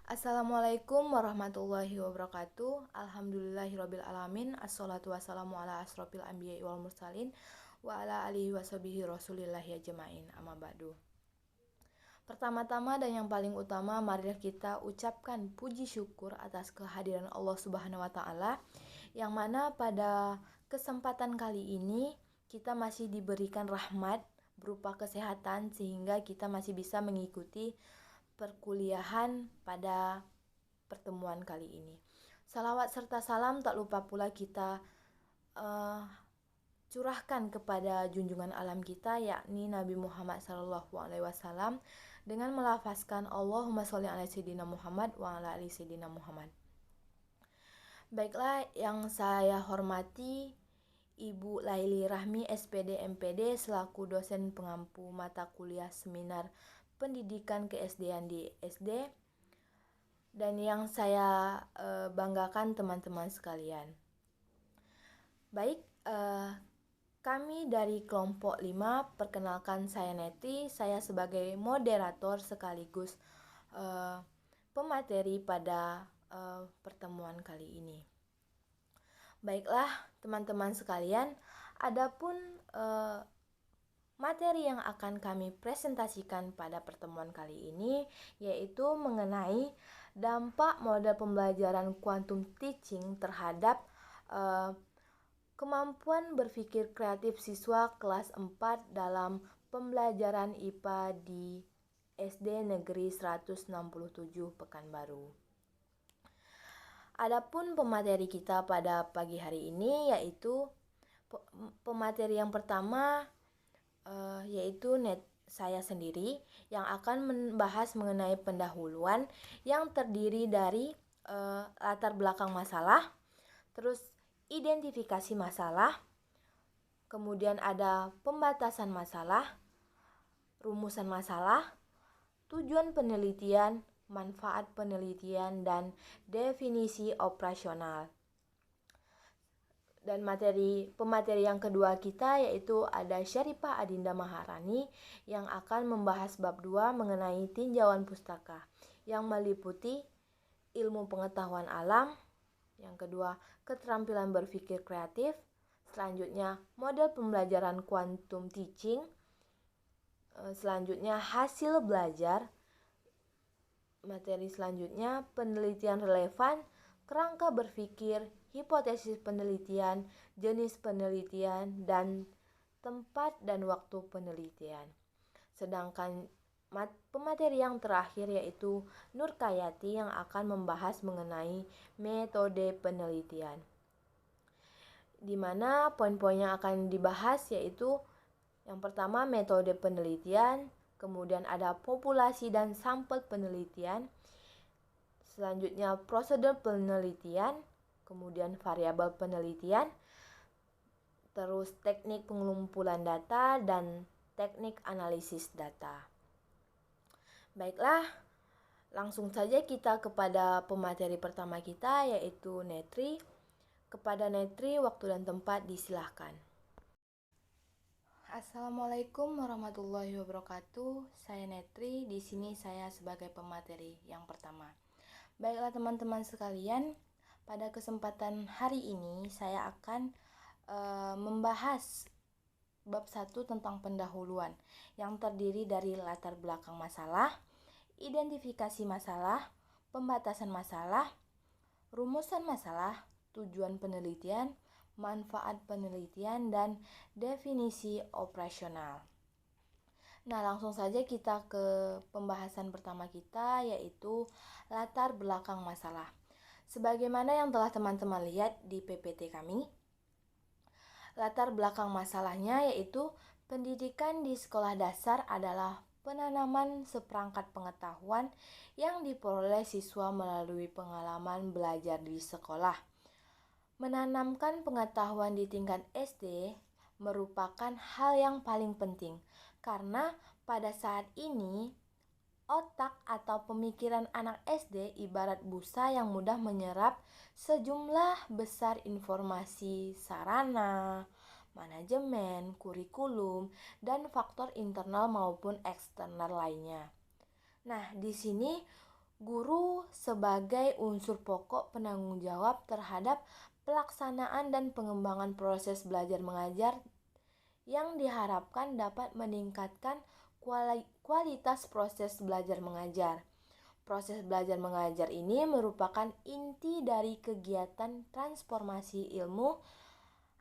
Assalamualaikum warahmatullahi wabarakatuh. Alhamdulillahirabbil alamin. Assalatu wassalamu ala asrofil anbiya'i wal mursalin wa ala alihi washabihi rasulillahi ajmain. Amma ba'du. Pertama-tama dan yang paling utama, marilah kita ucapkan puji syukur atas kehadiran Allah Subhanahu wa taala yang mana pada kesempatan kali ini kita masih diberikan rahmat berupa kesehatan sehingga kita masih bisa mengikuti perkuliahan pada pertemuan kali ini. Salawat serta salam tak lupa pula kita curahkan kepada junjungan alam kita, yakni Nabi Muhammad SAW, dengan melafazkan Allahumma sholli ala sayyidina Muhammad wa ala ali sayyidina Muhammad. Baiklah, yang saya hormati Ibu Laili Rahmi SPD MPD selaku dosen pengampu mata kuliah seminar pendidikan ke-SD-an di SD, dan yang saya banggakan teman-teman sekalian. Baik, kami dari kelompok 5, perkenalkan saya Neti, saya sebagai moderator sekaligus pemateri pada pertemuan kali ini. Baiklah teman-teman sekalian, adapun materi yang akan kami presentasikan pada pertemuan kali ini yaitu mengenai dampak model pembelajaran quantum teaching terhadap kemampuan berpikir kreatif siswa kelas 4 dalam pembelajaran IPA di SD Negeri 167 Pekanbaru. Adapun pemateri kita pada pagi hari ini yaitu pemateri yang pertama yaitu saya sendiri yang akan membahas mengenai pendahuluan yang terdiri dari latar belakang masalah, terus identifikasi masalah, kemudian ada pembatasan masalah, rumusan masalah, tujuan penelitian, manfaat penelitian, dan definisi operasional. Dan pemateri yang kedua kita yaitu ada Syarifah Adinda Maharani yang akan membahas bab 2 mengenai tinjauan pustaka yang meliputi ilmu pengetahuan alam, yang kedua keterampilan berpikir kreatif, selanjutnya model pembelajaran quantum teaching, selanjutnya hasil belajar, materi selanjutnya penelitian relevan, kerangka berpikir, hipotesis penelitian, jenis penelitian, dan tempat dan waktu penelitian. Sedangkan pemateri yang terakhir yaitu Nur Kayati yang akan membahas mengenai metode penelitian. Di mana poin-poin yang akan dibahas yaitu yang pertama metode penelitian, kemudian ada populasi dan sampel penelitian, selanjutnya prosedur penelitian, kemudian variabel penelitian, terus teknik pengumpulan data, dan teknik analisis data. Baiklah, langsung saja kita kepada pemateri pertama kita yaitu Netri. Kepada Netri, waktu dan tempat disilahkan. Assalamualaikum warahmatullahi wabarakatuh. Saya Netri, di sini saya sebagai pemateri yang pertama. Baiklah teman-teman sekalian, pada kesempatan hari ini saya akan membahas bab 1 tentang pendahuluan yang terdiri dari latar belakang masalah, identifikasi masalah, pembatasan masalah, rumusan masalah, tujuan penelitian, manfaat penelitian, dan definisi operasional. Nah, langsung saja kita ke pembahasan pertama kita yaitu latar belakang masalah. Sebagaimana yang telah teman-teman lihat di PPT kami, latar belakang masalahnya yaitu pendidikan di sekolah dasar adalah penanaman seperangkat pengetahuan yang diperoleh siswa melalui pengalaman belajar di sekolah. Menanamkan pengetahuan di tingkat SD merupakan hal yang paling penting karena pada saat ini otak atau pemikiran anak SD ibarat busa yang mudah menyerap sejumlah besar informasi sarana, manajemen, kurikulum, dan faktor internal maupun eksternal lainnya. Nah, di sini Guru sebagai unsur pokok penanggung jawab terhadap pelaksanaan dan pengembangan proses belajar mengajar yang diharapkan dapat meningkatkan kualitas proses belajar mengajar. Proses belajar mengajar ini merupakan inti dari kegiatan transformasi ilmu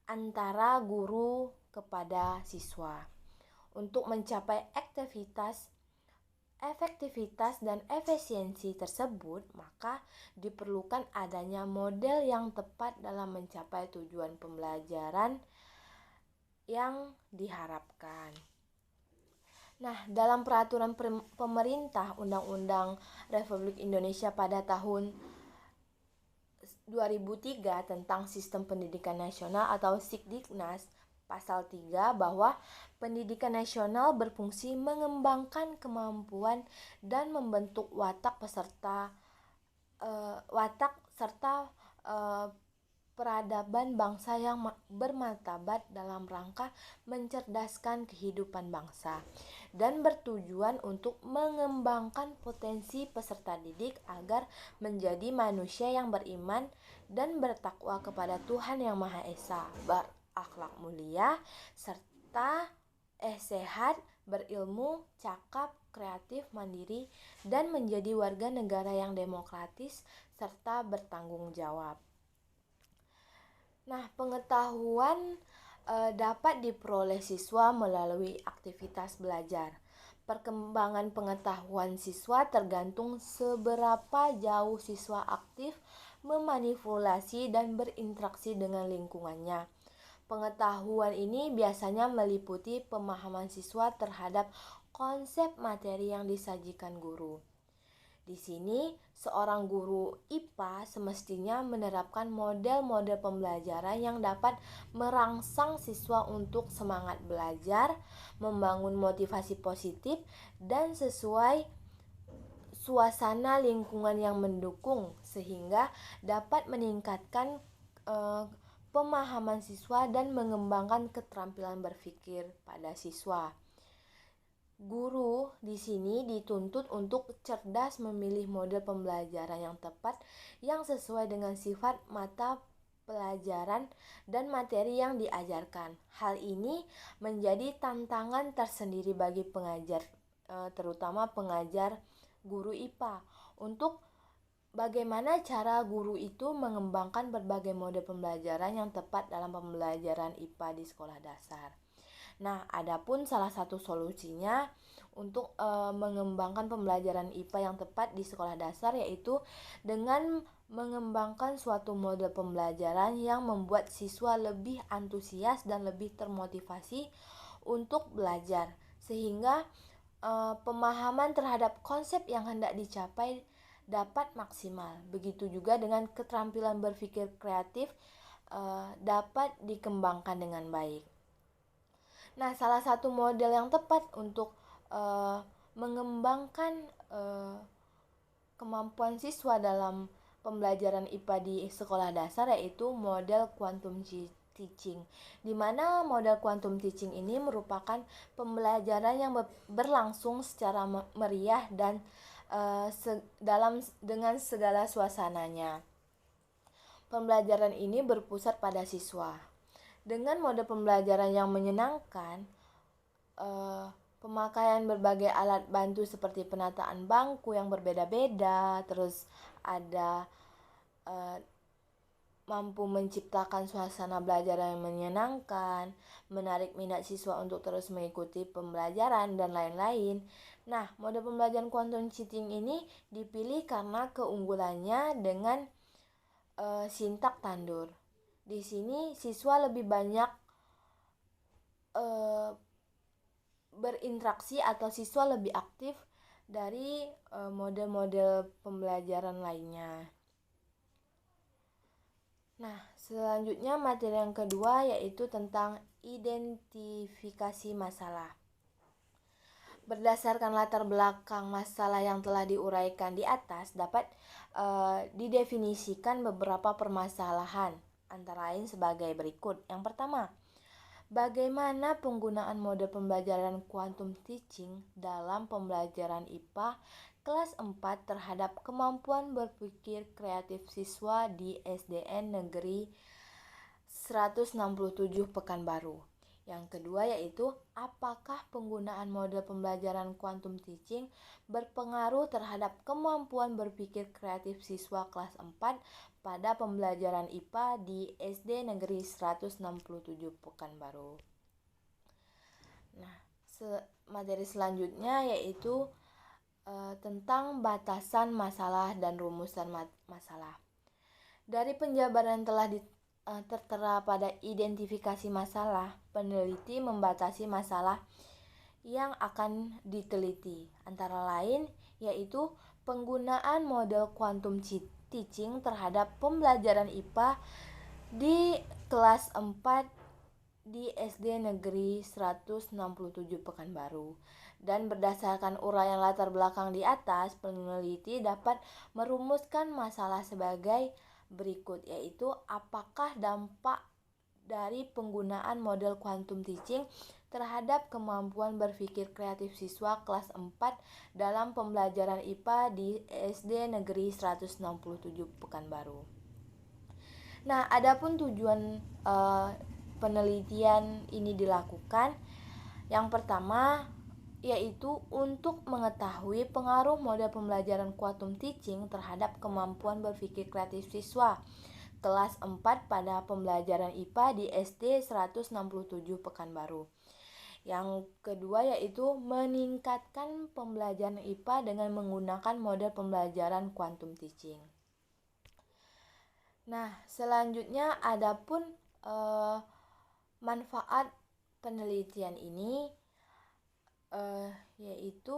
antara guru kepada siswa. Untuk mencapai efektivitas dan efisiensi tersebut, maka diperlukan adanya model yang tepat dalam mencapai tujuan pembelajaran yang diharapkan. Nah, dalam peraturan pemerintah Undang-Undang Republik Indonesia pada tahun 2003 tentang Sistem Pendidikan Nasional atau Sikdiknas, Pasal 3 bahwa pendidikan nasional berfungsi mengembangkan kemampuan dan membentuk watak serta peradaban bangsa yang bermartabat dalam rangka mencerdaskan kehidupan bangsa dan bertujuan untuk mengembangkan potensi peserta didik agar menjadi manusia yang beriman dan bertakwa kepada Tuhan Yang Maha Esa, berakhlak mulia, serta sehat, berilmu, cakap, kreatif, mandiri, dan menjadi warga negara yang demokratis serta bertanggung jawab. Nah, pengetahuan dapat diperoleh siswa melalui aktivitas belajar. Perkembangan pengetahuan siswa tergantung seberapa jauh siswa aktif memanipulasi dan berinteraksi dengan lingkungannya. Pengetahuan ini biasanya meliputi pemahaman siswa terhadap konsep materi yang disajikan guru. Di sini, seorang guru IPA semestinya menerapkan model-model pembelajaran yang dapat merangsang siswa untuk semangat belajar, membangun motivasi positif, dan sesuai suasana lingkungan yang mendukung sehingga dapat meningkatkan pemahaman siswa dan mengembangkan keterampilan berpikir pada siswa. Guru di sini dituntut untuk cerdas memilih model pembelajaran yang tepat yang sesuai dengan sifat mata pelajaran dan materi yang diajarkan. Hal ini menjadi tantangan tersendiri bagi pengajar, terutama pengajar guru IPA, untuk bagaimana cara guru itu mengembangkan berbagai model pembelajaran yang tepat dalam pembelajaran IPA di sekolah dasar. Nah, adapun salah satu solusinya untuk mengembangkan pembelajaran IPA yang tepat di sekolah dasar yaitu dengan mengembangkan suatu model pembelajaran yang membuat siswa lebih antusias dan lebih termotivasi untuk belajar sehingga pemahaman terhadap konsep yang hendak dicapai dapat maksimal. Begitu juga dengan keterampilan berpikir kreatif dapat dikembangkan dengan baik. Nah, salah satu model yang tepat untuk mengembangkan kemampuan siswa dalam pembelajaran IPA di sekolah dasar yaitu model quantum teaching, di mana model quantum teaching ini merupakan pembelajaran yang berlangsung secara meriah dan dengan segala suasananya. Pembelajaran ini berpusat pada siswa. Dengan mode pembelajaran yang menyenangkan, pemakaian berbagai alat bantu seperti penataan bangku yang berbeda-beda, terus ada mampu menciptakan suasana belajar yang menyenangkan, menarik minat siswa untuk terus mengikuti pembelajaran, dan lain-lain. Nah, mode pembelajaran quantum teaching ini dipilih karena keunggulannya dengan sintak tandur. Di sini siswa lebih banyak berinteraksi atau siswa lebih aktif dari model-model pembelajaran lainnya. Nah, selanjutnya materi yang kedua yaitu tentang identifikasi masalah. Berdasarkan latar belakang masalah yang telah diuraikan di atas, dapat didefinisikan beberapa permasalahan, antara lain sebagai berikut. Yang pertama, bagaimana penggunaan model pembelajaran quantum teaching dalam pembelajaran IPA kelas 4 terhadap kemampuan berpikir kreatif siswa di SDN Negeri 167 Pekanbaru. Yang kedua yaitu apakah penggunaan model pembelajaran quantum teaching berpengaruh terhadap kemampuan berpikir kreatif siswa kelas 4 pada pembelajaran IPA di SD Negeri 167 Pekanbaru. Nah, materi selanjutnya yaitu tentang batasan masalah dan rumusan masalah. Dari penjabaran telah tertera pada identifikasi masalah, peneliti membatasi masalah yang akan diteliti, antara lain yaitu penggunaan model quantum teaching terhadap pembelajaran IPA di kelas 4 di SD Negeri 167 Pekanbaru. Dan berdasarkan uraian latar belakang di atas, peneliti dapat merumuskan masalah sebagai berikut, yaitu apakah dampak dari penggunaan model quantum teaching terhadap kemampuan berpikir kreatif siswa kelas 4 dalam pembelajaran IPA di SD Negeri 167 Pekanbaru. Nah, adapun tujuan penelitian ini dilakukan, yang pertama yaitu untuk mengetahui pengaruh model pembelajaran quantum teaching terhadap kemampuan berpikir kreatif siswa kelas 4 pada pembelajaran IPA di SD 167 Pekanbaru. Yang kedua yaitu meningkatkan pembelajaran IPA dengan menggunakan model pembelajaran quantum teaching. Nah, selanjutnya adapun manfaat penelitian ini yaitu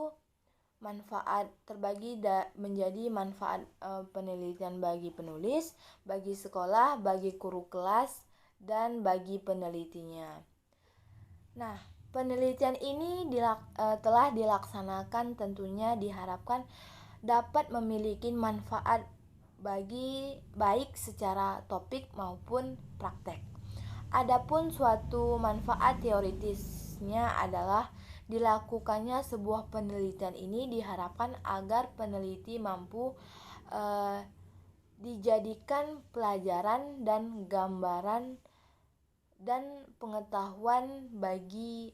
manfaat terbagi menjadi manfaat penelitian bagi penulis, bagi sekolah, bagi guru kelas, dan bagi penelitinya. Nah, penelitian ini telah dilaksanakan, tentunya diharapkan dapat memiliki manfaat baik secara topik maupun praktek. Adapun suatu manfaat teoritisnya adalah dilakukannya sebuah penelitian ini diharapkan agar peneliti mampu dijadikan pelajaran dan gambaran dan pengetahuan bagi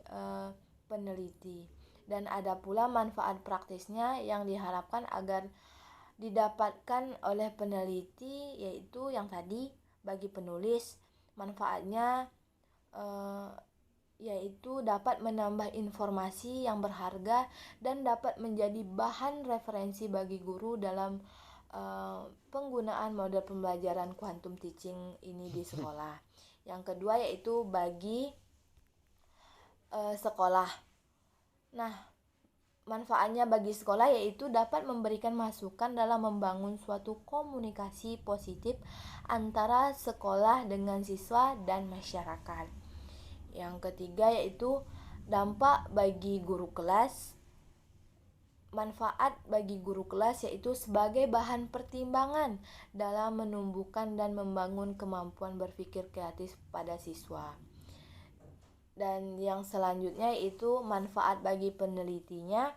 peneliti. Dan ada pula manfaat praktisnya yang diharapkan agar didapatkan oleh peneliti, yaitu yang tadi bagi penulis manfaatnya yaitu dapat menambah informasi yang berharga dan dapat menjadi bahan referensi bagi guru dalam penggunaan model pembelajaran quantum teaching ini di sekolah. Yang kedua yaitu bagi sekolah. Nah, manfaatnya bagi sekolah yaitu dapat memberikan masukan dalam membangun suatu komunikasi positif antara sekolah dengan siswa dan masyarakat. Yang ketiga yaitu dampak bagi guru kelas. Manfaat bagi guru kelas yaitu sebagai bahan pertimbangan dalam menumbuhkan dan membangun kemampuan berpikir kreatif pada siswa. Dan yang selanjutnya yaitu manfaat bagi penelitinya.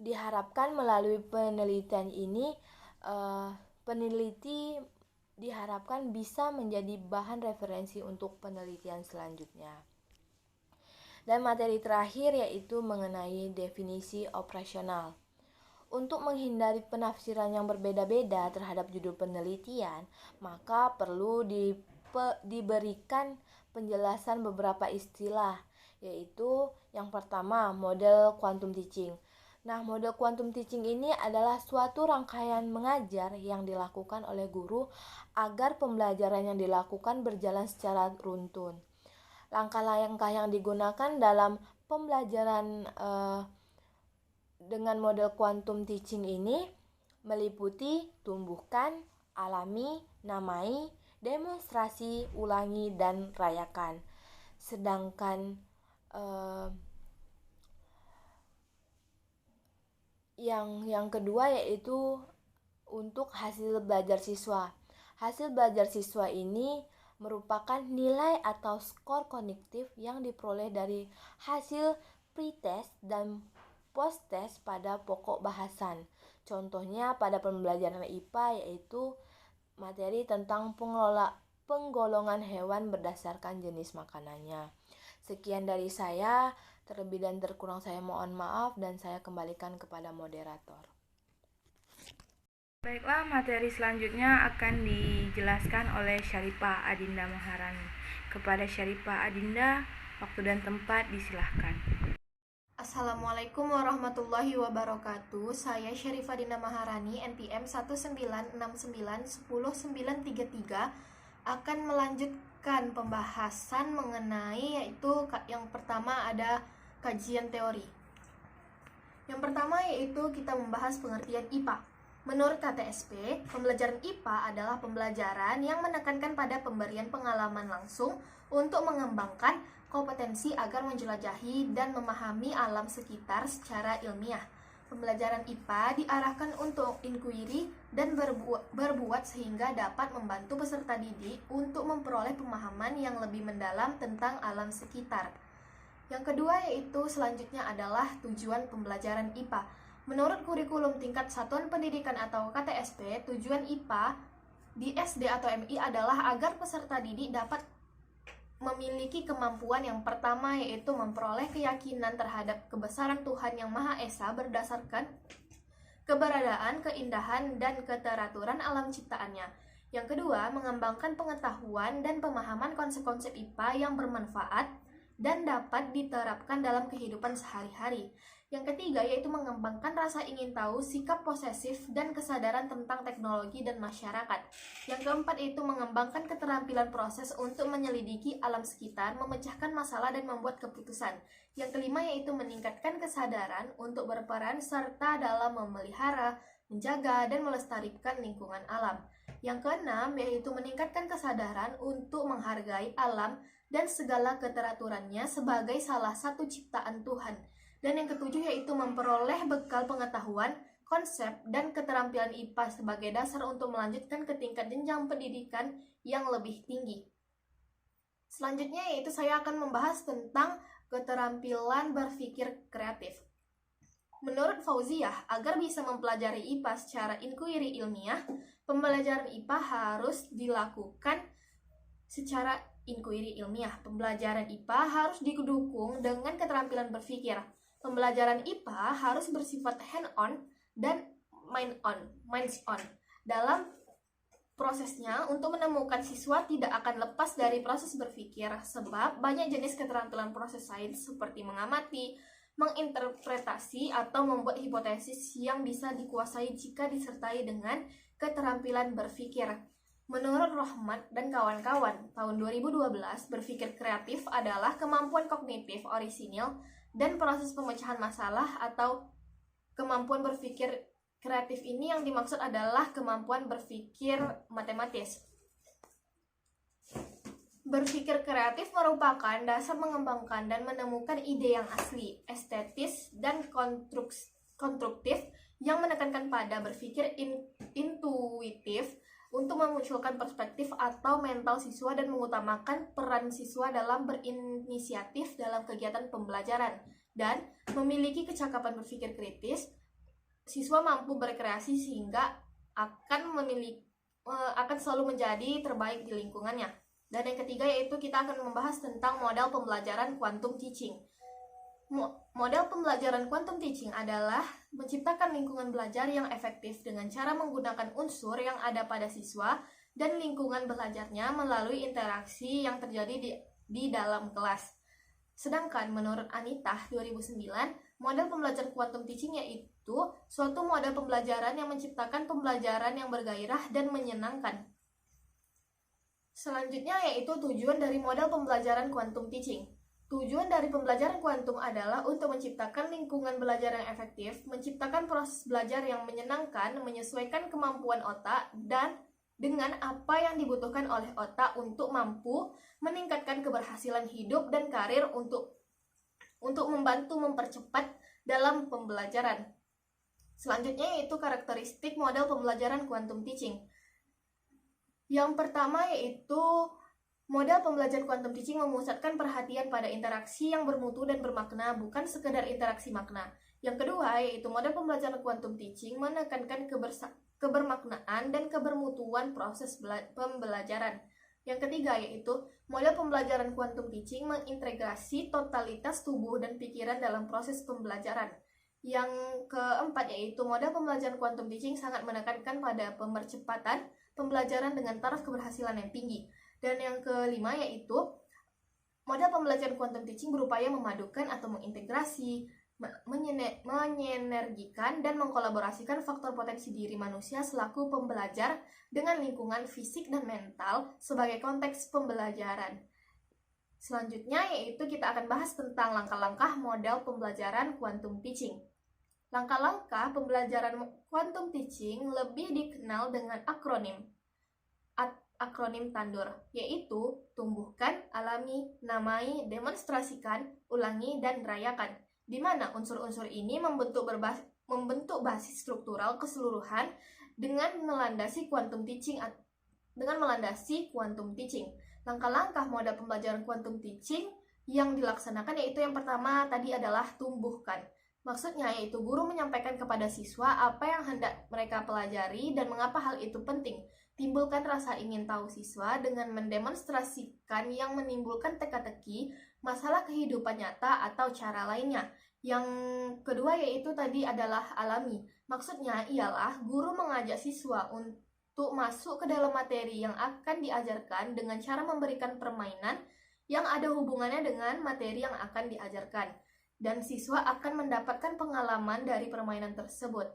Diharapkan melalui penelitian ini peneliti diharapkan bisa menjadi bahan referensi untuk penelitian selanjutnya. Dan materi terakhir yaitu mengenai definisi operasional. Untuk menghindari penafsiran yang berbeda-beda terhadap judul penelitian, maka perlu diberikan penjelasan beberapa istilah, yaitu yang pertama model quantum teaching. Nah, model quantum teaching ini adalah suatu rangkaian mengajar yang dilakukan oleh guru agar pembelajaran yang dilakukan berjalan secara runtun. Langkah-langkah yang digunakan dalam pembelajaran dengan model quantum teaching ini meliputi tumbuhkan, alami, namai, demonstrasi, ulangi, dan rayakan. Sedangkan yang kedua yaitu untuk hasil belajar siswa. Hasil belajar siswa ini merupakan nilai atau skor kognitif yang diperoleh dari hasil pretest dan post test pada pokok bahasan. Contohnya pada pembelajaran IPA yaitu materi tentang penggolongan hewan berdasarkan jenis makanannya. Sekian dari saya, terlebih dan terkurang saya mohon maaf dan saya kembalikan kepada moderator. Baiklah, materi selanjutnya akan dijelaskan oleh Syarifah Adinda Maharani. Kepada Syarifah Adinda, waktu dan tempat disilahkan. Assalamualaikum warahmatullahi wabarakatuh. Saya Syarifah Adinda Maharani, NPM 1969109933 akan melanjutkan pembahasan mengenai yaitu yang pertama ada kajian teori. Yang pertama yaitu kita membahas pengertian IPA. Menurut KTSP, pembelajaran IPA adalah pembelajaran yang menekankan pada pemberian pengalaman langsung untuk mengembangkan kompetensi agar menjelajahi dan memahami alam sekitar secara ilmiah. Pembelajaran IPA diarahkan untuk inquiry dan berbuat sehingga dapat membantu peserta didik untuk memperoleh pemahaman yang lebih mendalam tentang alam sekitar. Yang kedua yaitu selanjutnya adalah tujuan pembelajaran IPA. Menurut kurikulum tingkat satuan pendidikan atau KTSP, tujuan IPA di SD atau MI adalah agar peserta didik dapat memiliki kemampuan yang pertama yaitu memperoleh keyakinan terhadap kebesaran Tuhan Yang Maha Esa berdasarkan keberadaan, keindahan, dan keteraturan alam ciptaannya. Yang kedua, mengembangkan pengetahuan dan pemahaman konsep-konsep IPA yang bermanfaat dan dapat diterapkan dalam kehidupan sehari-hari. Yang ketiga yaitu mengembangkan rasa ingin tahu, sikap posesif, dan kesadaran tentang teknologi dan masyarakat. Yang keempat yaitu mengembangkan keterampilan proses untuk menyelidiki alam sekitar, memecahkan masalah, dan membuat keputusan. Yang kelima yaitu meningkatkan kesadaran untuk berperan serta dalam memelihara, menjaga, dan melestarikan lingkungan alam. Yang keenam yaitu meningkatkan kesadaran untuk menghargai alam dan segala keteraturannya sebagai salah satu ciptaan Tuhan. Dan yang ketujuh yaitu memperoleh bekal pengetahuan, konsep, dan keterampilan IPA sebagai dasar untuk melanjutkan ke tingkat jenjang pendidikan yang lebih tinggi. Selanjutnya yaitu saya akan membahas tentang keterampilan berpikir kreatif. Menurut Fauziah, agar bisa mempelajari IPA secara inquiry ilmiah, pembelajaran IPA harus dilakukan secara inquiry ilmiah. Pembelajaran IPA harus didukung dengan keterampilan berpikir. Pembelajaran IPA harus bersifat hand-on dan minds-on. Dalam prosesnya, untuk menemukan siswa tidak akan lepas dari proses berpikir, sebab banyak jenis keterampilan proses sains seperti mengamati, menginterpretasi, atau membuat hipotesis yang bisa dikuasai jika disertai dengan keterampilan berpikir. Menurut Rohmat dan kawan-kawan, tahun 2012, berpikir kreatif adalah kemampuan kognitif orisinil dan proses pemecahan masalah atau kemampuan berpikir kreatif ini yang dimaksud adalah kemampuan berpikir matematis. Berpikir kreatif merupakan dasar mengembangkan dan menemukan ide yang asli, estetis, dan konstruktif yang menekankan pada berpikir intuitif untuk memunculkan perspektif atau mental siswa dan mengutamakan peran siswa dalam berinisiatif dalam kegiatan pembelajaran. Dan memiliki kecakapan berpikir kritis, siswa mampu berkreasi sehingga akan selalu menjadi terbaik di lingkungannya. Dan yang ketiga yaitu kita akan membahas tentang model pembelajaran quantum teaching. Model pembelajaran quantum teaching adalah menciptakan lingkungan belajar yang efektif dengan cara menggunakan unsur yang ada pada siswa dan lingkungan belajarnya melalui interaksi yang terjadi di dalam kelas. Sedangkan menurut Anita 2009, model pembelajaran quantum teaching yaitu suatu model pembelajaran yang menciptakan pembelajaran yang bergairah dan menyenangkan. Selanjutnya yaitu tujuan dari model pembelajaran quantum teaching. Tujuan dari pembelajaran kuantum adalah untuk menciptakan lingkungan belajar yang efektif, menciptakan proses belajar yang menyenangkan, menyesuaikan kemampuan otak, dan dengan apa yang dibutuhkan oleh otak untuk mampu meningkatkan keberhasilan hidup dan karir untuk membantu mempercepat dalam pembelajaran. Selanjutnya yaitu karakteristik model pembelajaran quantum teaching. Yang pertama yaitu model pembelajaran quantum teaching memusatkan perhatian pada interaksi yang bermutu dan bermakna, bukan sekedar interaksi makna. Yang kedua yaitu model pembelajaran quantum teaching menekankan kebermaknaan dan kebermutuan proses pembelajaran. Yang ketiga yaitu model pembelajaran quantum teaching mengintegrasi totalitas tubuh dan pikiran dalam proses pembelajaran. Yang keempat yaitu model pembelajaran quantum teaching sangat menekankan pada pemercepatan pembelajaran dengan taraf keberhasilan yang tinggi. Dan yang kelima yaitu model pembelajaran quantum teaching berupaya memadukan atau mengintegrasi, menyenergikan dan mengkolaborasikan faktor potensi diri manusia selaku pembelajar dengan lingkungan fisik dan mental sebagai konteks pembelajaran. Selanjutnya yaitu kita akan bahas tentang langkah-langkah model pembelajaran quantum teaching. Langkah-langkah pembelajaran quantum teaching lebih dikenal dengan akronim TANDUR, yaitu tumbuhkan, alami, namai, demonstrasikan, ulangi, dan rayakan, di mana unsur-unsur ini membentuk basis struktural keseluruhan dengan melandasi quantum teaching. Langkah-langkah model pembelajaran quantum teaching yang dilaksanakan yaitu yang pertama tadi adalah tumbuhkan. Maksudnya yaitu guru menyampaikan kepada siswa apa yang hendak mereka pelajari dan mengapa hal itu penting. Timbulkan rasa ingin tahu siswa dengan mendemonstrasikan yang menimbulkan teka-teki, masalah kehidupan nyata atau cara lainnya. Yang kedua yaitu tadi adalah alami. Maksudnya ialah guru mengajak siswa untuk masuk ke dalam materi yang akan diajarkan dengan cara memberikan permainan yang ada hubungannya dengan materi yang akan diajarkan. Dan siswa akan mendapatkan pengalaman dari permainan tersebut.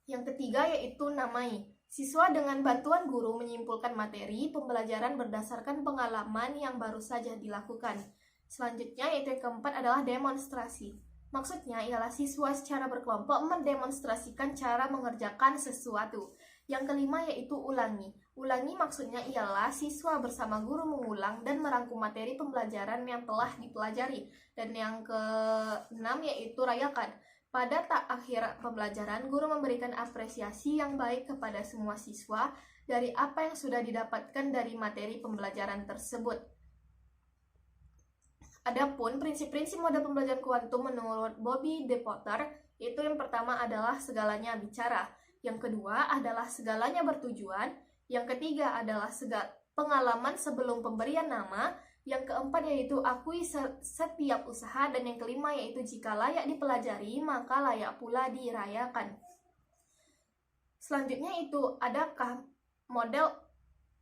Yang ketiga yaitu namai. Siswa dengan bantuan guru menyimpulkan materi pembelajaran berdasarkan pengalaman yang baru saja dilakukan. Selanjutnya yaitu yang keempat adalah demonstrasi. Maksudnya ialah siswa secara berkelompok mendemonstrasikan cara mengerjakan sesuatu. Yang kelima yaitu ulangi. Ulangi maksudnya ialah siswa bersama guru mengulang dan merangkum materi pembelajaran yang telah dipelajari. Dan yang keenam yaitu rayakan. Pada akhir pembelajaran, guru memberikan apresiasi yang baik kepada semua siswa dari apa yang sudah didapatkan dari materi pembelajaran tersebut. Adapun prinsip-prinsip model pembelajaran kuantum menurut Bobby De Potter, itu yang pertama adalah segalanya bicara. Yang kedua adalah segalanya bertujuan. Yang ketiga adalah pengalaman sebelum pemberian nama. Yang keempat yaitu akui setiap usaha. Dan yang kelima yaitu jika layak dipelajari, maka layak pula dirayakan. Selanjutnya itu adakah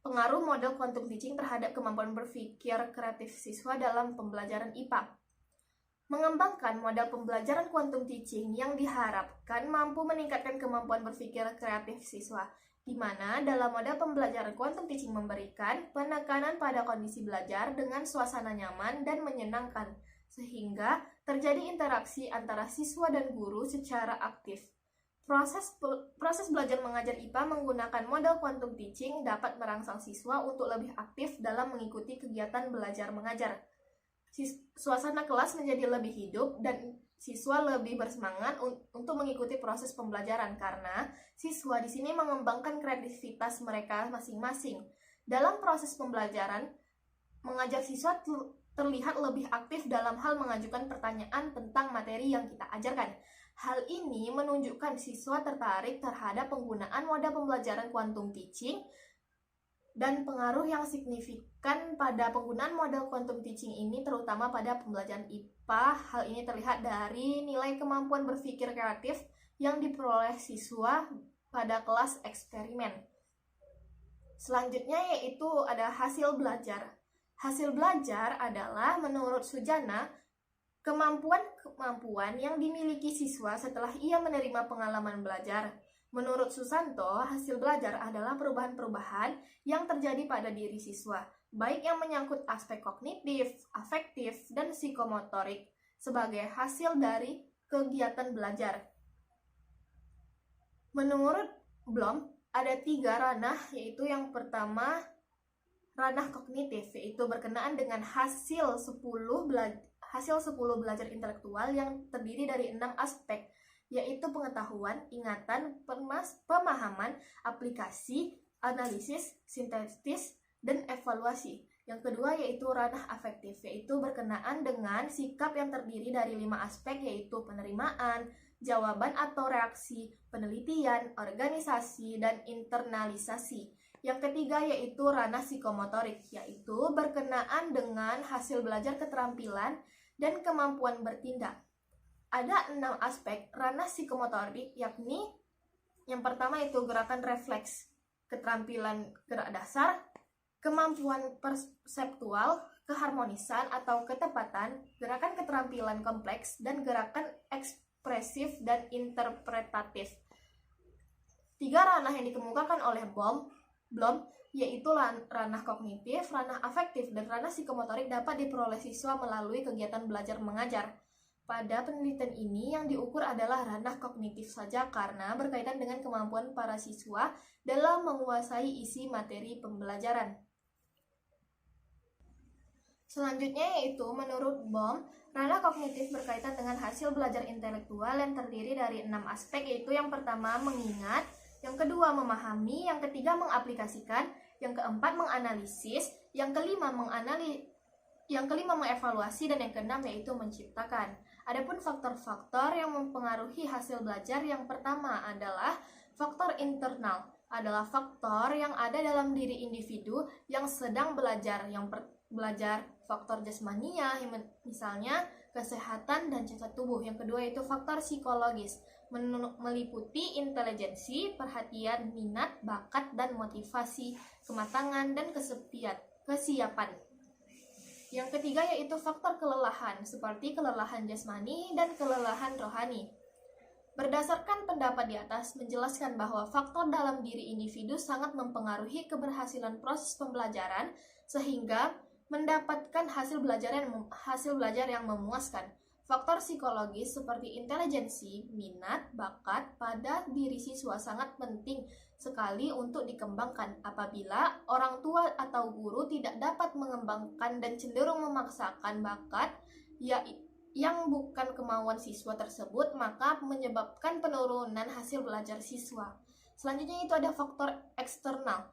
pengaruh model quantum teaching terhadap kemampuan berpikir kreatif siswa dalam pembelajaran IPA. Mengembangkan model pembelajaran quantum teaching yang diharapkan mampu meningkatkan kemampuan berpikir kreatif siswa, di mana dalam model pembelajaran quantum teaching memberikan penekanan pada kondisi belajar dengan suasana nyaman dan menyenangkan, sehingga terjadi interaksi antara siswa dan guru secara aktif. Proses belajar mengajar IPA menggunakan model quantum teaching dapat merangsang siswa untuk lebih aktif dalam mengikuti kegiatan belajar mengajar. Suasana kelas menjadi lebih hidup dan siswa lebih bersemangat untuk mengikuti proses pembelajaran karena siswa di sini mengembangkan kreativitas mereka masing-masing. Dalam proses pembelajaran, mengajar siswa terlihat lebih aktif dalam hal mengajukan pertanyaan tentang materi yang kita ajarkan. Hal ini menunjukkan siswa tertarik terhadap penggunaan model pembelajaran quantum teaching dan pengaruh yang signifikan pada penggunaan model quantum teaching ini terutama pada pembelajaran IPA. Hal ini terlihat dari nilai kemampuan berpikir kreatif yang diperoleh siswa pada kelas eksperimen. Selanjutnya yaitu ada hasil belajar. Hasil belajar adalah menurut Sujana kemampuan yang dimiliki siswa setelah ia menerima pengalaman belajar. Menurut Susanto, hasil belajar adalah perubahan-perubahan yang terjadi pada diri siswa, baik yang menyangkut aspek kognitif, afektif, dan psikomotorik sebagai hasil dari kegiatan belajar. Menurut Bloom, ada 3 ranah, yaitu yang pertama ranah kognitif, yaitu berkenaan dengan hasil 10 belajar intelektual yang terdiri dari 6 aspek, yaitu pengetahuan, ingatan, pemahaman, aplikasi, analisis, sintesis, dan evaluasi. Yang kedua yaitu ranah afektif, yaitu berkenaan dengan sikap yang terdiri dari 5 aspek, yaitu penerimaan, jawaban atau reaksi, penelitian, organisasi, dan internalisasi. Yang ketiga yaitu ranah psikomotorik, yaitu berkenaan dengan hasil belajar keterampilan dan kemampuan bertindak. Ada 6 aspek ranah psikomotorik, yakni yang pertama itu gerakan refleks, keterampilan gerak dasar, kemampuan perseptual, keharmonisan atau ketepatan, gerakan keterampilan kompleks, dan gerakan ekspresif dan interpretatif. 3 ranah yang dikemukakan oleh Bloom yaitu ranah kognitif, ranah afektif, dan ranah psikomotorik dapat diperoleh siswa melalui kegiatan belajar mengajar. Pada penelitian ini yang diukur adalah ranah kognitif saja karena berkaitan dengan kemampuan para siswa dalam menguasai isi materi pembelajaran. Selanjutnya yaitu menurut Bloom, ranah kognitif berkaitan dengan hasil belajar intelektual yang terdiri dari 6 aspek, yaitu yang pertama mengingat, yang kedua memahami, yang ketiga mengaplikasikan, yang keempat menganalisis, yang kelima mengevaluasi, dan yang keenam yaitu menciptakan. Adapun faktor-faktor yang mempengaruhi hasil belajar, yang pertama adalah faktor internal, adalah faktor yang ada dalam diri individu yang sedang belajar, belajar faktor jasmania, misalnya kesehatan dan cacat tubuh. Yang kedua yaitu faktor psikologis, meliputi intelijensi, perhatian, minat, bakat, dan motivasi, kematangan, dan kesiapan. Yang ketiga yaitu faktor kelelahan, seperti kelelahan jasmani dan kelelahan rohani. Berdasarkan pendapat di atas menjelaskan bahwa faktor dalam diri individu sangat mempengaruhi keberhasilan proses pembelajaran sehingga mendapatkan hasil belajar yang memuaskan. Faktor psikologis seperti intelijensi, minat, bakat pada diri siswa sangat penting sekali untuk dikembangkan. Apabila orang tua atau guru tidak dapat mengembangkan dan cenderung memaksakan bakat yang bukan kemauan siswa tersebut, maka menyebabkan penurunan hasil belajar siswa. Selanjutnya itu ada faktor eksternal.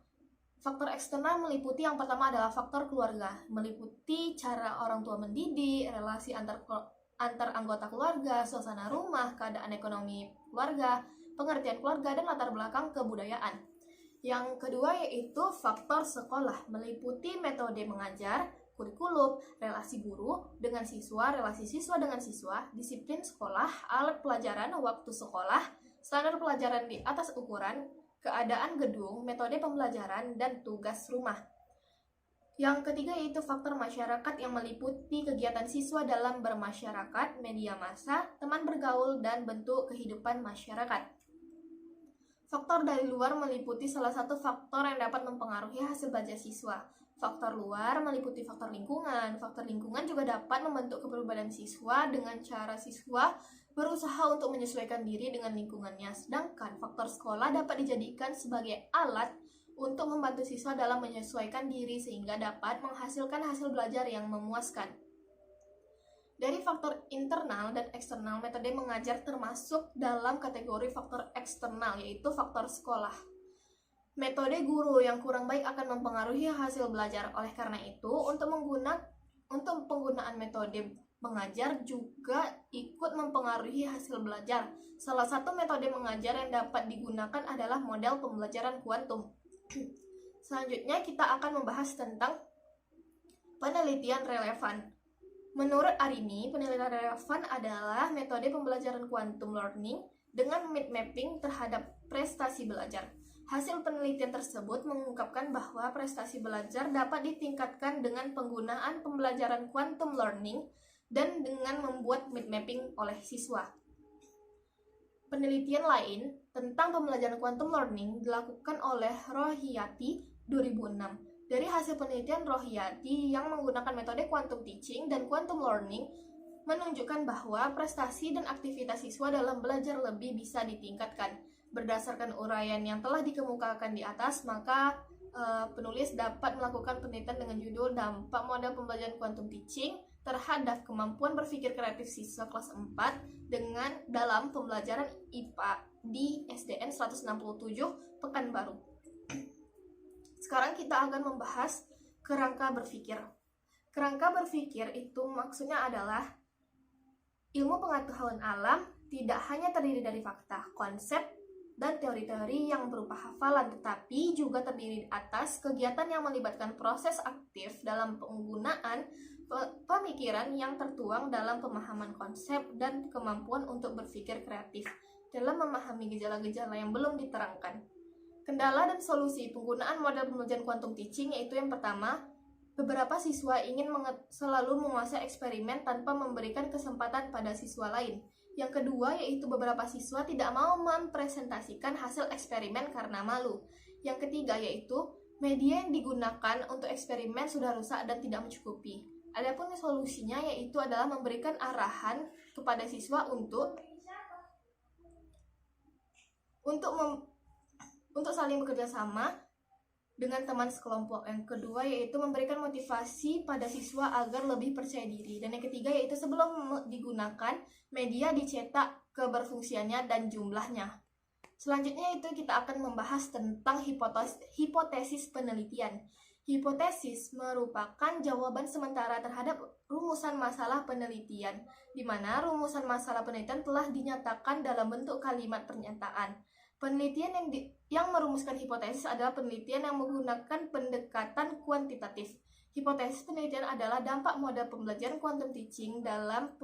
Faktor eksternal meliputi yang pertama adalah faktor keluarga, meliputi cara orang tua mendidik, relasi antar anggota keluarga, suasana rumah, keadaan ekonomi keluarga, pengertian keluarga, dan latar belakang kebudayaan. Yang kedua yaitu faktor sekolah, meliputi metode mengajar, kurikulum, relasi guru dengan siswa, relasi siswa dengan siswa, disiplin sekolah, alat pelajaran, waktu sekolah, standar pelajaran di atas ukuran, keadaan gedung, metode pembelajaran, dan tugas rumah. Yang ketiga yaitu faktor masyarakat yang meliputi kegiatan siswa dalam bermasyarakat, media massa, teman bergaul, dan bentuk kehidupan masyarakat. Faktor dari luar meliputi salah satu faktor yang dapat mempengaruhi hasil belajar siswa. Faktor luar meliputi faktor lingkungan. Faktor lingkungan juga dapat membentuk kepribadian siswa dengan cara siswa berusaha untuk menyesuaikan diri dengan lingkungannya. Sedangkan faktor sekolah dapat dijadikan sebagai alat untuk membantu siswa dalam menyesuaikan diri sehingga dapat menghasilkan hasil belajar yang memuaskan. Dari faktor internal dan eksternal, metode mengajar termasuk dalam kategori faktor eksternal, yaitu faktor sekolah. Metode guru yang kurang baik akan mempengaruhi hasil belajar. Oleh karena itu, untuk penggunaan metode mengajar juga ikut mempengaruhi hasil belajar. Salah satu metode mengajar yang dapat digunakan adalah model pembelajaran kuantum. Selanjutnya kita akan membahas tentang penelitian relevan. Menurut Arini, penelitian relevan adalah metode pembelajaran quantum learning dengan mind mapping terhadap prestasi belajar. Hasil penelitian tersebut mengungkapkan bahwa prestasi belajar dapat ditingkatkan dengan penggunaan pembelajaran quantum learning dan dengan membuat mind mapping oleh siswa. Penelitian lain tentang pembelajaran quantum learning dilakukan oleh Rohiyati 2006. Dari hasil penelitian Rohiyati yang menggunakan metode quantum teaching dan quantum learning menunjukkan bahwa prestasi dan aktivitas siswa dalam belajar lebih bisa ditingkatkan. Berdasarkan uraian yang telah dikemukakan di atas, maka penulis dapat melakukan penelitian dengan judul Dampak Model Pembelajaran Quantum Teaching terhadap kemampuan berpikir kreatif siswa kelas 4 dalam pembelajaran IPA di SDN 167 Pekanbaru. Sekarang kita akan membahas kerangka berpikir. Kerangka berpikir itu maksudnya adalah ilmu pengetahuan alam tidak hanya terdiri dari fakta, konsep, dan teori-teori yang berupa hafalan, tetapi juga terdiri atas kegiatan yang melibatkan proses aktif dalam penggunaan pemikiran yang tertuang dalam pemahaman konsep dan kemampuan untuk berpikir kreatif dalam memahami gejala-gejala yang belum diterangkan. Kendala dan solusi penggunaan model pembelajaran quantum teaching yaitu yang pertama, beberapa siswa ingin selalu menguasai eksperimen tanpa memberikan kesempatan pada siswa lain. Yang kedua, yaitu beberapa siswa tidak mau mempresentasikan hasil eksperimen karena malu. Yang ketiga, yaitu media yang digunakan untuk eksperimen sudah rusak dan tidak mencukupi. Adapun solusinya yaitu adalah memberikan arahan kepada siswa untuk saling bekerja sama dengan teman sekelompok. Yang kedua yaitu memberikan motivasi pada siswa agar lebih percaya diri. Dan yang ketiga yaitu sebelum digunakan, media dicetak keberfungsiannya dan jumlahnya. Selanjutnya itu kita akan membahas tentang hipotesis penelitian. Hipotesis merupakan jawaban sementara terhadap rumusan masalah penelitian, di mana rumusan masalah penelitian telah dinyatakan dalam bentuk kalimat pernyataan. Penelitian yang merumuskan hipotesis adalah penelitian yang menggunakan pendekatan kuantitatif. Hipotesis penelitian adalah dampak model pembelajaran quantum teaching dalam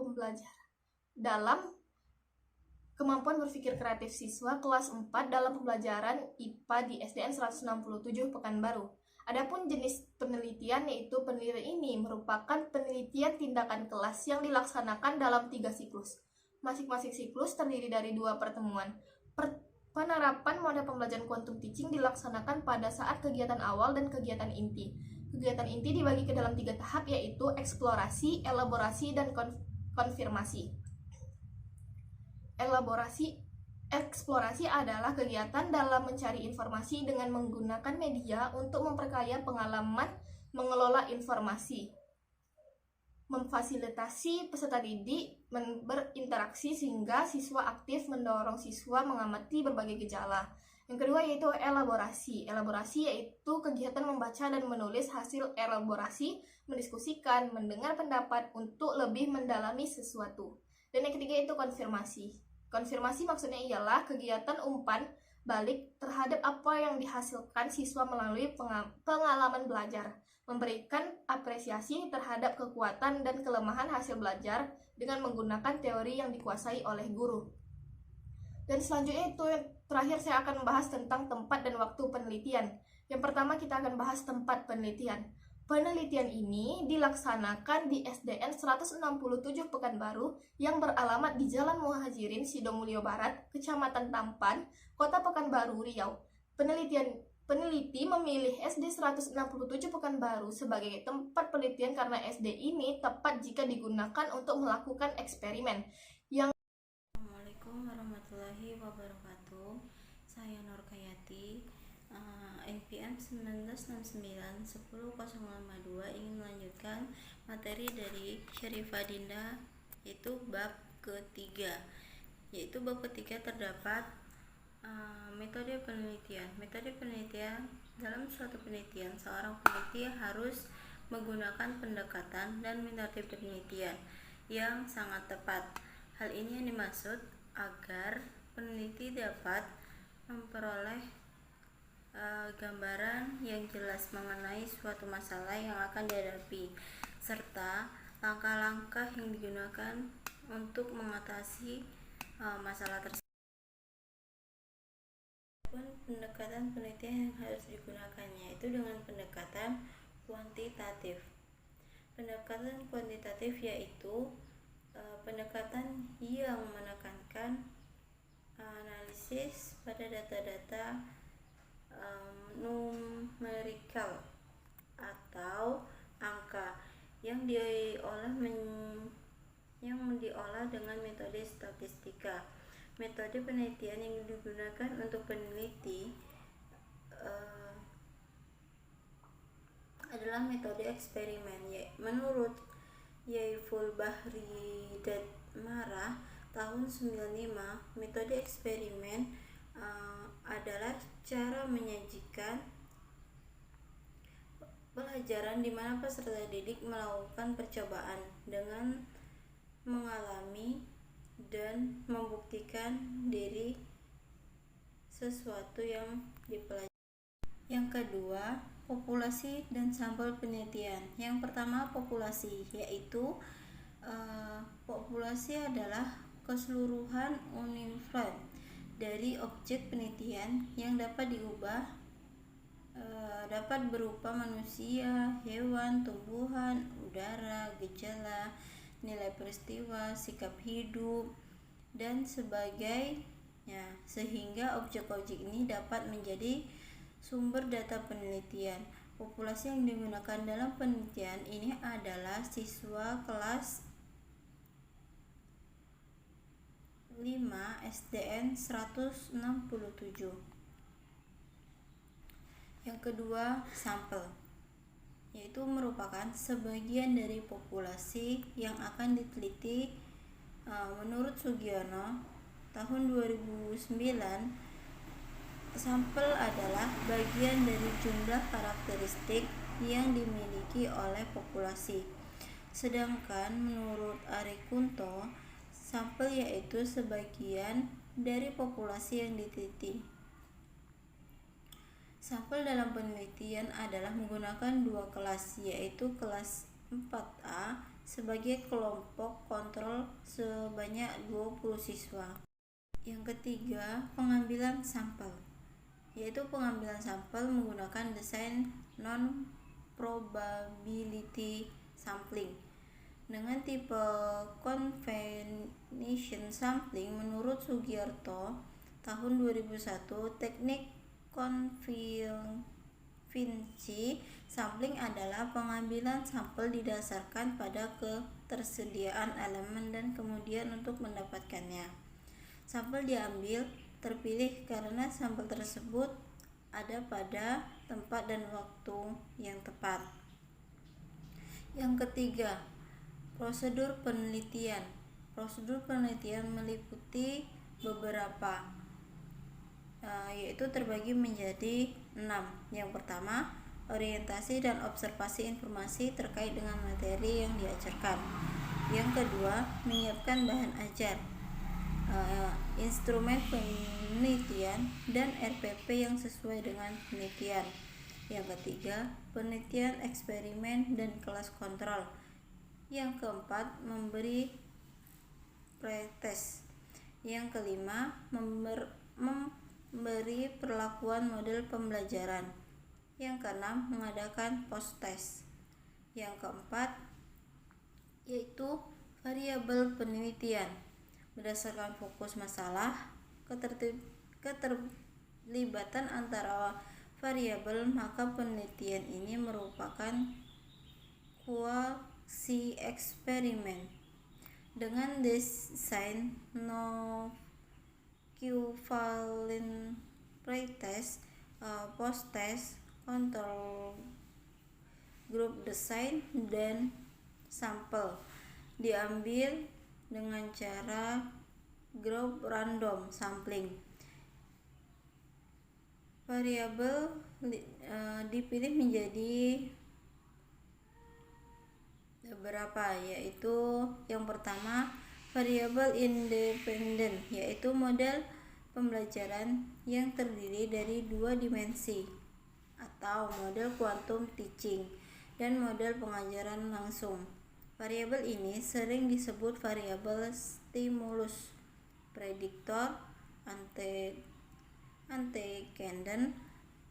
kemampuan berpikir kreatif siswa kelas 4 dalam pembelajaran IPA di SDN 167 Pekanbaru. Adapun jenis penelitian yaitu penelitian ini merupakan penelitian tindakan kelas yang dilaksanakan dalam 3 siklus. Masing-masing siklus terdiri dari 2 pertemuan. Penerapan model pembelajaran quantum teaching dilaksanakan pada saat kegiatan awal dan kegiatan inti. Kegiatan inti dibagi ke dalam 3 tahap yaitu eksplorasi, elaborasi, dan konfirmasi. Eksplorasi adalah kegiatan dalam mencari informasi dengan menggunakan media untuk memperkaya pengalaman mengelola informasi, memfasilitasi peserta didik berinteraksi sehingga siswa aktif, mendorong siswa mengamati berbagai gejala. Yang kedua yaitu elaborasi. Elaborasi yaitu kegiatan membaca dan menulis hasil elaborasi, mendiskusikan, mendengar pendapat untuk lebih mendalami sesuatu. Dan yang ketiga itu konfirmasi. Konfirmasi maksudnya ialah kegiatan umpan balik terhadap apa yang dihasilkan siswa melalui pengalaman belajar, memberikan apresiasi terhadap kekuatan dan kelemahan hasil belajar dengan menggunakan teori yang dikuasai oleh guru. Dan selanjutnya itu yang terakhir saya akan membahas tentang tempat dan waktu penelitian. Yang pertama kita akan bahas tempat penelitian. Penelitian ini dilaksanakan di SDN 167 Pekanbaru yang beralamat di Jalan Muhajirin, Sidomulyo Barat, Kecamatan Tampan, Kota Pekanbaru, Riau. Peneliti memilih SD 167 Pekanbaru sebagai tempat penelitian karena SD ini tepat jika digunakan untuk melakukan eksperimen. Assalamualaikum warahmatullahi wabarakatuh. Saya Nur Kayati, NPM 1969-10052 ingin melanjutkan materi dari Syarifah Dinda, yaitu bab ketiga. Bab ketiga terdapat metode penelitian. Metode penelitian, dalam suatu penelitian, seorang peneliti harus menggunakan pendekatan dan metode penelitian yang sangat tepat. Hal ini yang dimaksud agar peneliti dapat memperoleh gambaran yang jelas mengenai suatu masalah yang akan dihadapi, serta langkah-langkah yang digunakan untuk mengatasi masalah tersebut. Pendekatan penelitian yang harus digunakannya itu dengan pendekatan kuantitatif. Pendekatan kuantitatif yaitu pendekatan yang menekankan analisis pada data-data numerikal atau angka yang diolah dengan metode statistika. Metode penelitian yang digunakan untuk peneliti adalah metode eksperimen. Menurut Yaiful Bahri Datmara tahun 95, metode eksperimen adalah cara menyajikan Pelajaran di mana peserta didik melakukan percobaan dengan mengalami dan membuktikan diri sesuatu yang dipelajari. Yang kedua, populasi dan sampel penelitian. Yang pertama, populasi, yaitu populasi adalah keseluruhan uniform dari objek penelitian yang dapat diubah, dapat berupa manusia, hewan, tumbuhan, udara, gejala, nilai peristiwa, sikap hidup, dan sebagainya, sehingga objek-objek ini dapat menjadi sumber data penelitian. Populasi yang digunakan dalam penelitian ini adalah siswa kelas 5 SDN 167. Yang kedua, sampel, yaitu merupakan sebagian dari populasi yang akan diteliti. Menurut Sugiono tahun 2009, sampel adalah bagian dari jumlah karakteristik yang dimiliki oleh populasi. Sedangkan menurut Ari Kunto, sampel yaitu sebagian dari populasi yang diteliti. Sampel dalam penelitian adalah menggunakan dua kelas, yaitu kelas 4A sebagai kelompok kontrol sebanyak 20 siswa. Yang ketiga, pengambilan sampel, yaitu pengambilan sampel menggunakan desain non-probability sampling. Dengan tipe convention sampling, menurut Sugiarto tahun 2001, teknik konvensi sampling adalah pengambilan sampel didasarkan pada ketersediaan elemen dan kemudian untuk mendapatkannya. Sampel diambil terpilih karena sampel tersebut ada pada tempat dan waktu yang tepat. Yang ketiga, prosedur penelitian. Prosedur penelitian meliputi beberapa, yaitu terbagi menjadi 6. Yang pertama, orientasi dan observasi informasi terkait dengan materi yang diajarkan. Yang kedua, menyiapkan bahan ajar, instrumen penelitian, dan RPP yang sesuai dengan penelitian. Yang ketiga, penelitian eksperimen dan kelas kontrol. Yang keempat, memberi pretest. Yang kelima, memberi perlakuan model pembelajaran. Yang keenam, mengadakan post-test. Yang keempat, yaitu variabel penelitian. Berdasarkan fokus masalah, keterlibatan antara variabel, maka penelitian ini merupakan quasi eksperimen. Dengan desain no-equivalent pretest, post-test, control group design, dan sampel diambil dengan cara group random sampling. Variabel dipilih menjadi beberapa, yaitu yang pertama, variabel independen, yaitu model pembelajaran yang terdiri dari dua dimensi atau model quantum teaching dan model pengajaran langsung. Variabel ini sering disebut variabel stimulus, prediktor, antecedent.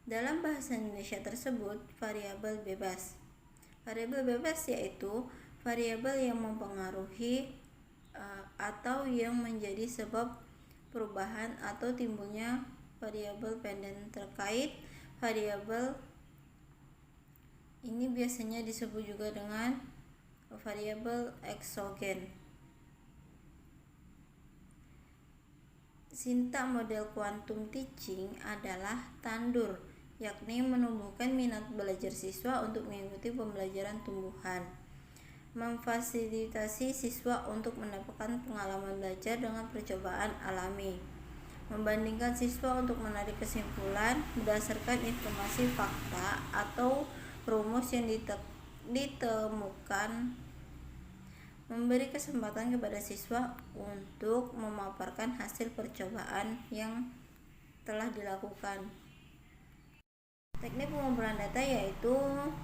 Dalam bahasa Indonesia tersebut variabel bebas. Variabel bebas yaitu variabel yang mempengaruhi atau yang menjadi sebab perubahan atau timbulnya variabel pendek terkait. Variabel ini biasanya disebut juga dengan variabel eksogen. Sintak model quantum teaching adalah tandur, yakni menumbuhkan minat belajar siswa untuk mengikuti pembelajaran tumbuhan, memfasilitasi siswa untuk mendapatkan pengalaman belajar dengan percobaan alami, membandingkan siswa untuk menarik kesimpulan berdasarkan informasi fakta atau rumus yang ditemukan memberi kesempatan kepada siswa untuk memaparkan hasil percobaan yang telah dilakukan. Teknik pengumpulan data yaitu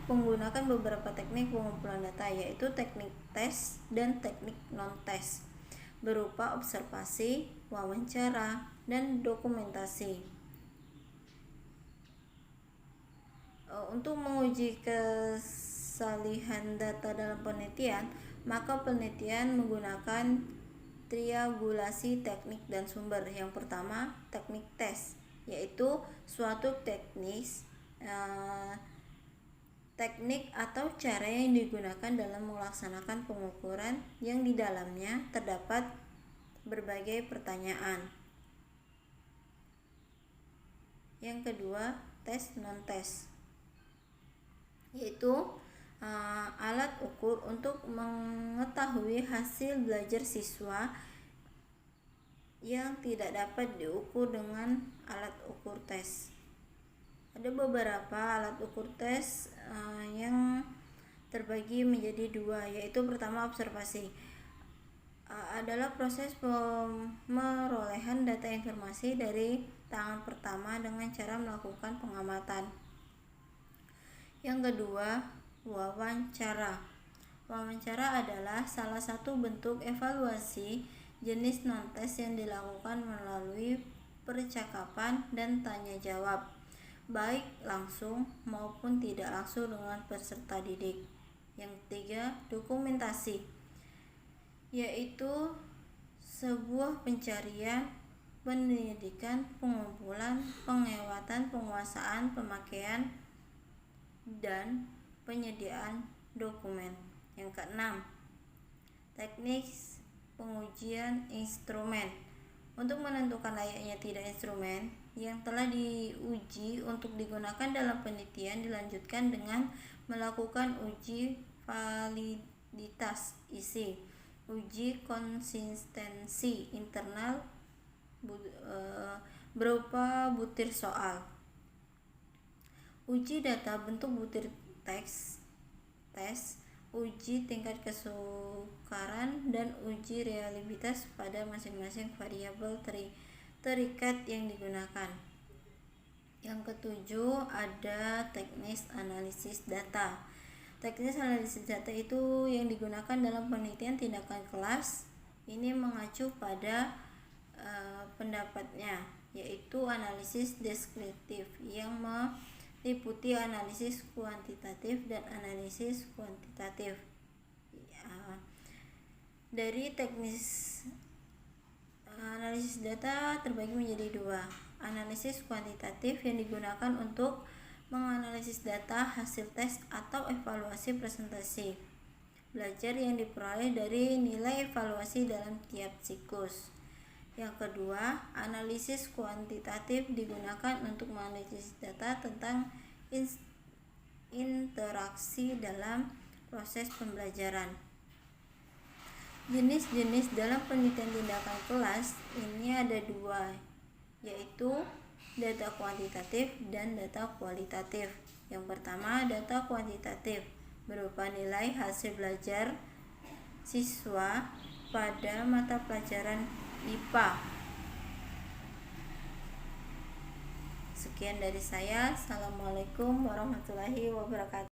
menggunakan beberapa teknik pengumpulan data, yaitu teknik tes dan teknik non-tes, berupa observasi, wawancara, dan dokumentasi. Untuk menguji kesalihan data dalam penelitian, maka penelitian menggunakan triangulasi teknik dan sumber. Yang pertama, teknik tes, yaitu suatu teknik atau cara yang digunakan dalam melaksanakan pengukuran yang di dalamnya terdapat berbagai pertanyaan. Yang kedua, tes non-tes, yaitu alat ukur untuk mengetahui hasil belajar siswa yang tidak dapat diukur dengan alat ukur tes. Ada beberapa alat ukur tes yang terbagi menjadi dua, yaitu pertama, observasi adalah proses pemerolehan data informasi dari tangan pertama dengan cara melakukan pengamatan. Yang kedua, wawancara. Wawancara adalah salah satu bentuk evaluasi jenis non-tes yang dilakukan melalui percakapan dan tanya jawab, baik langsung maupun tidak langsung dengan peserta didik. Yang ketiga, dokumentasi, yaitu sebuah pencarian, penyelidikan, pengumpulan, pengewatan, penguasaan, pemakaian, dan penyediaan dokumen. Yang keenam, teknik pengujian instrumen. Untuk menentukan layaknya tidak instrumen yang telah diuji untuk digunakan dalam penelitian dilanjutkan dengan melakukan uji validitas isi, uji konsistensi internal berupa butir soal, uji data bentuk butir teks, uji tingkat kesukaran, dan uji reliabilitas pada masing-masing variabel terikat yang digunakan. Yang ketujuh, ada teknis analisis data. Teknis analisis data itu yang digunakan dalam penelitian tindakan kelas. Ini mengacu pada pendapatnya, yaitu analisis deskriptif yang meliputi analisis kuantitatif dan analisis kuantitatif. Dari teknis analisis data terbagi menjadi dua. Analisis kuantitatif yang digunakan untuk menganalisis data hasil tes atau evaluasi presentasi belajar yang diperoleh dari nilai evaluasi dalam tiap siklus. Yang kedua, analisis kuantitatif digunakan untuk menganalisis data tentang interaksi dalam proses pembelajaran. Jenis-jenis dalam penelitian tindakan kelas ini ada dua, yaitu data kuantitatif dan data kualitatif. Yang pertama, data kuantitatif berupa nilai hasil belajar siswa pada mata pelajaran IPA. Sekian dari saya. Assalamualaikum warahmatullahi wabarakatuh.